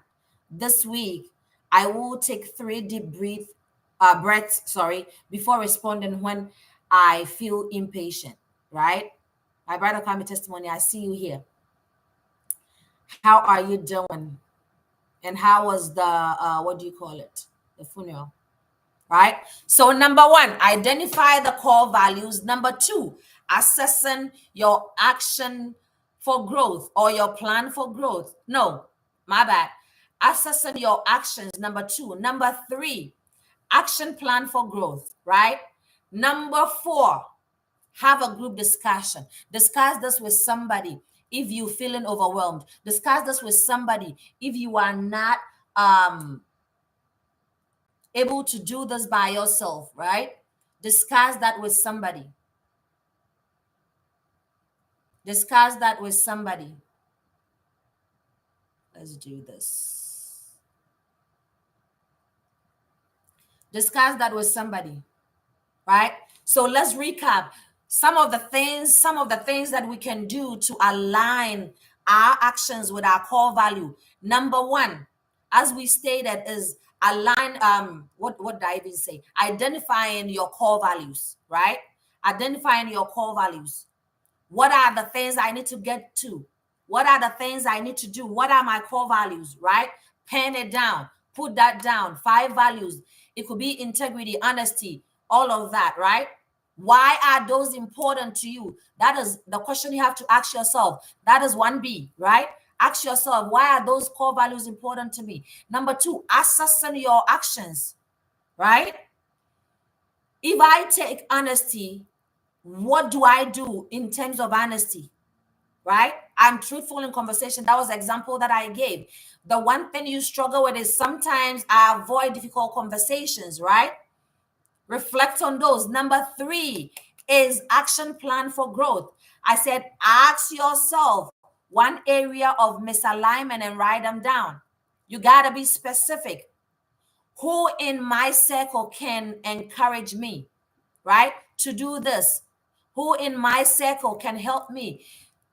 This week, I will take 3 deep breaths, before responding when I feel impatient, right? My brother call me testimony. I see you here. How are you doing? And how was the, what do you call it? The funeral, right? So, number one, identify the core values. Number two, assessing your action for growth or your plan for growth. No, my bad. Assessing your actions. Number two. Number three, action plan for growth, right? Number four, have a group discussion. Discuss this with somebody if you're feeling overwhelmed. Discuss this with somebody if you are not um able to do this by yourself, right? Discuss that with somebody. Discuss that with somebody. Let's do this. Discuss that with somebody, right? So let's recap some of the things that we can do to align our actions with our core value. Number one, as we stated, is align what did I even say? Identifying your core values, right? Identifying your core values. What are the things I need to get to? What are the things I need to do? What are my core values, right? Pen it down, put that down. 5 values. It could be integrity, honesty, all of that, right? Why are those important to you? That is the question you have to ask yourself. That is 1B, right? Ask yourself, why are those core values important to me? Number two, assessing your actions, right? If I take honesty, what do I do in terms of honesty? Right? I'm truthful in conversation. That was the example that I gave. The one thing you struggle with is sometimes I avoid difficult conversations, right? Reflect on those. Number three is action plan for growth. I said, ask yourself one area of misalignment and write them down. You got to be specific. Who in my circle can encourage me, right? To do this? Who in my circle can help me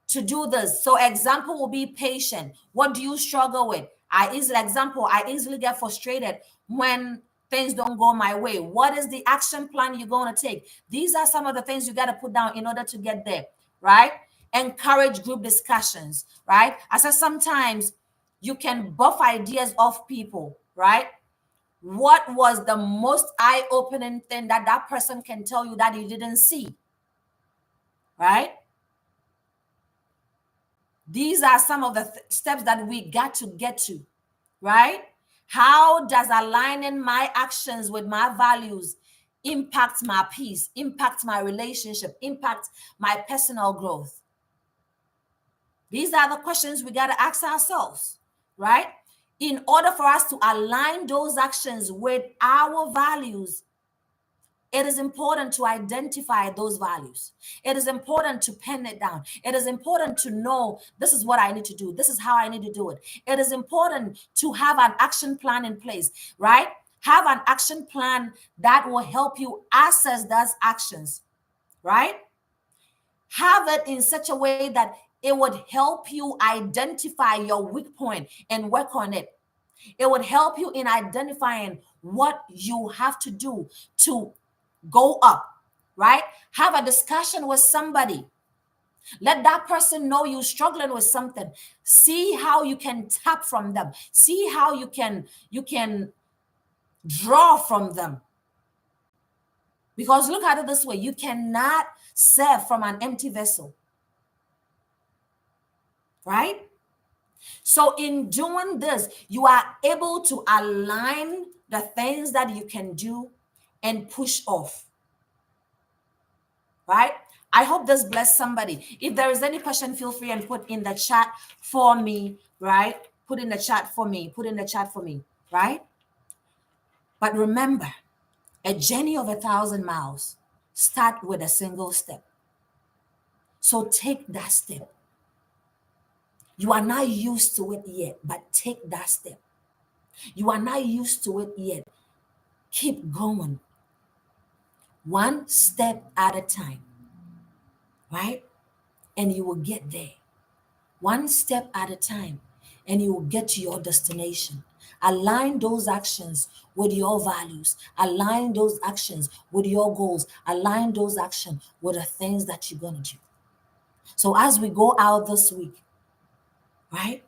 to do this? So example will be patient. What do you struggle with? I easily get frustrated when things don't go my way. What is the action plan you're going to take? These are some of the things you got to put down in order to get there, right? Encourage group discussions, right? I said sometimes you can buff ideas off people, right? What was the most eye-opening thing that that person can tell you that you didn't see, right? These are some of the steps that we got to get to, right? How does aligning my actions with my values impact my peace, impact my relationship, impact my personal growth? These are the questions we got to ask ourselves, right? In order for us to align those actions with our values, it is important to identify those values. It is important to pen it down. It is important to know this is what I need to do. This is how I need to do it. It is important to have an action plan in place, right? Have an action plan that will help you assess those actions, right? Have it in such a way that it would help you identify your weak point and work on it. It would help you in identifying what you have to do to go up, right? Have a discussion with somebody. Let that person know you're struggling with something. See how you can tap from them. See how you can draw from them. Because look at it this way, you cannot serve from an empty vessel, right? So in doing this, you are able to align the things that you can do and push off, right? I hope this blessed somebody. If there is any question, feel free and put in the chat for me, right? Put in the chat for me. Put in the chat for me, right? But remember, a journey of 1,000 miles start with a single step. So take that step. You are not used to it yet, but take that step. You are not used to it yet. Keep going. One step at a time. right? And you will get there one step at a time, and you will get to your destination. Align those actions with your values, align those actions with your goals, align those actions with the things that you're going to do. So as we go out this week, right,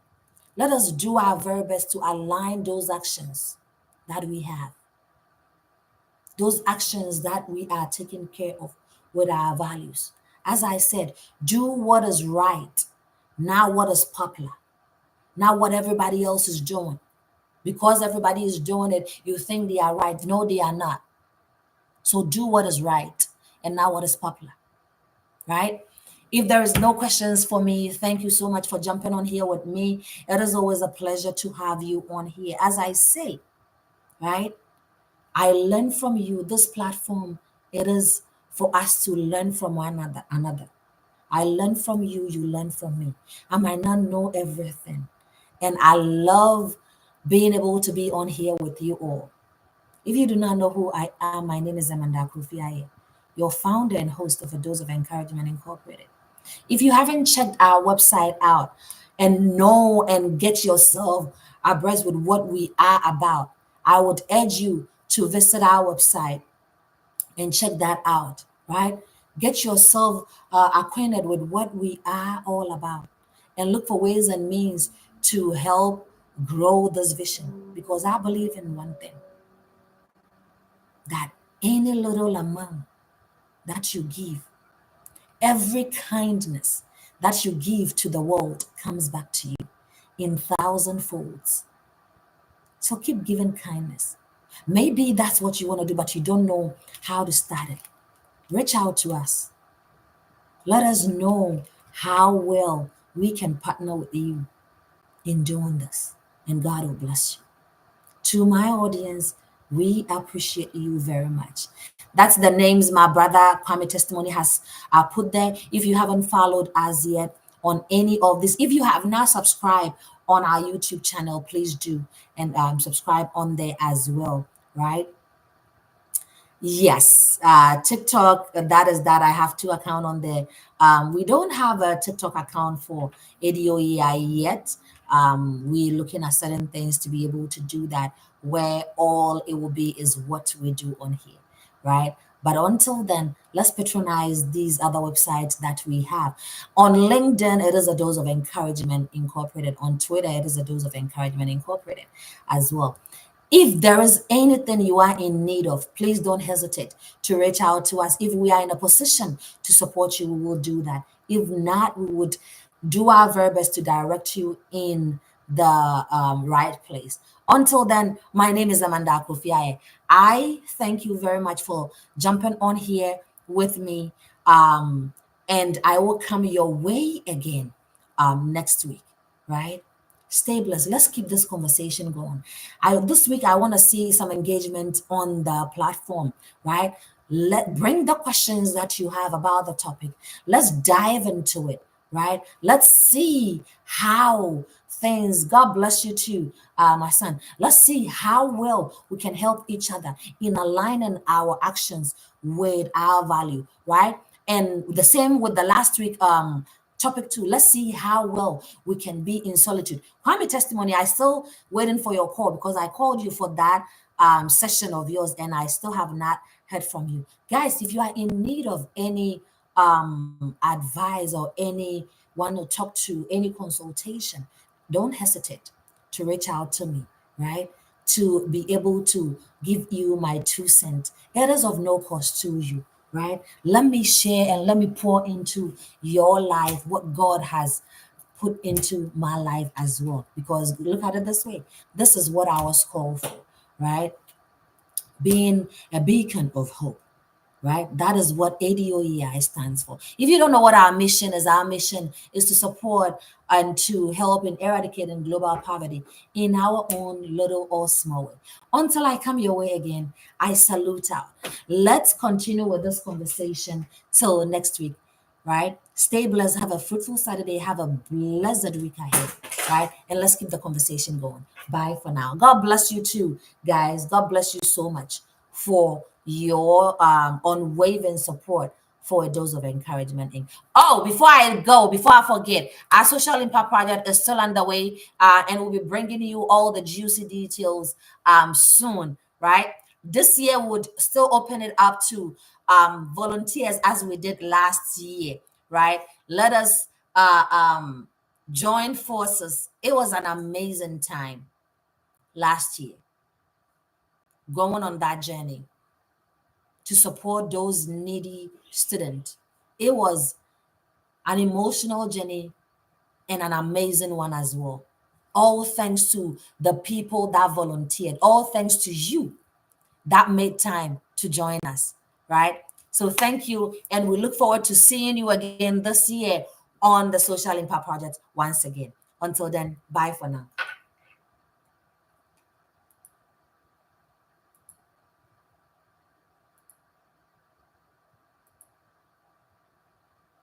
let us do our very best to align those actions that we have, those actions that we are taking care of with our values. As I said, do what is right, not what is popular, not what everybody else is doing. Because everybody is doing it, you think they are right. No, they are not. So do what is right and not what is popular, right? If there is no questions for me, thank you so much for jumping on here with me. It is always a pleasure to have you on here. As I say, right? I learn from you. This platform, it is for us to learn from one another. I learn from you, you learn from me. I might not know everything. And I love being able to be on here with you all. If you do not know who I am, my name is Amanda Kufiaye, your founder and host of A Dose of Encouragement Incorporated. If you haven't checked our website out and know and get yourself abreast with what we are about, I would urge you to visit our website and check that out, right? Get yourself acquainted with what we are all about and look for ways and means to help grow this vision, because I believe in one thing, that any little amount that you give, every kindness that you give to the world comes back to you in thousand folds. So keep giving kindness. Maybe that's what you want to do, but you don't know how to start it. Reach out to us. Let us know how well we can partner with you in doing this, and God will bless you. To my audience, we appreciate you very much. That's the names my brother Kwame Testimony has put there. If you haven't followed us yet on any of this, if you have not subscribed on our YouTube channel, please do, and subscribe on there as well, right? Yes, TikTok. That is that. I have two account on there. We don't have a TikTok account for ADOEI yet. We're looking at certain things to be able to do that, where all it will be is what we do on here, right? But until then, let's patronize these other websites that we have. On LinkedIn, it is A Dose of Encouragement Incorporated. On Twitter, it is A Dose of Encouragement Incorporated as well. If there is anything you are in need of, please don't hesitate to reach out to us. If we are in a position to support you, we will do that. If not, we would do our very best to direct you in the right place. Until then, my name is Amanda Kofiaye. I thank you very much for jumping on here with me. And I will come your way again next week, right? Stay blessed. Let's keep this conversation going. This week I want to see some engagement on the platform, right? Let bring the questions that you have about the topic. Let's dive into it, right? Let's see how things. God bless you too, my son. Let's see how well we can help each other in aligning our actions with our value, right? And the same with the last week topic two. Let's see how well we can be in solitude. Kwame Testimony, I still waiting for your call because I called you for that session of yours and I still have not heard from you. Guys, if you are in need of any advice or any want to talk to, any consultation, don't hesitate to reach out to me, right? To be able to give you my 2 cents. It is of no cost to you, right? Let me share and let me pour into your life what God has put into my life as well. Because look at it this way, this is what I was called for, right? Being a beacon of hope, right? That is what ADOEI stands for. If you don't know what our mission is to support and to help in eradicating global poverty in our own little or small way. Until I come your way again, I salute out. Let's continue with this conversation till next week, right? Stay blessed. Have a fruitful Saturday. Have a blessed week ahead, right? And let's keep the conversation going. Bye for now. God bless you too, guys. God bless you so much for your unwavering support for a dose of encouragement. Oh, before I go, before I forget, our social impact project is still underway, and we'll be bringing you all the juicy details soon, right? This year would still open it up to volunteers as we did last year, right? Let us join forces. It was an amazing time last year going on that journey to support those needy students. It was an emotional journey and an amazing one as well. All thanks to the people that volunteered, all thanks to you that made time to join us, right? So thank you. And we look forward to seeing you again this year on the Social Impact Project once again. Until then, bye for now.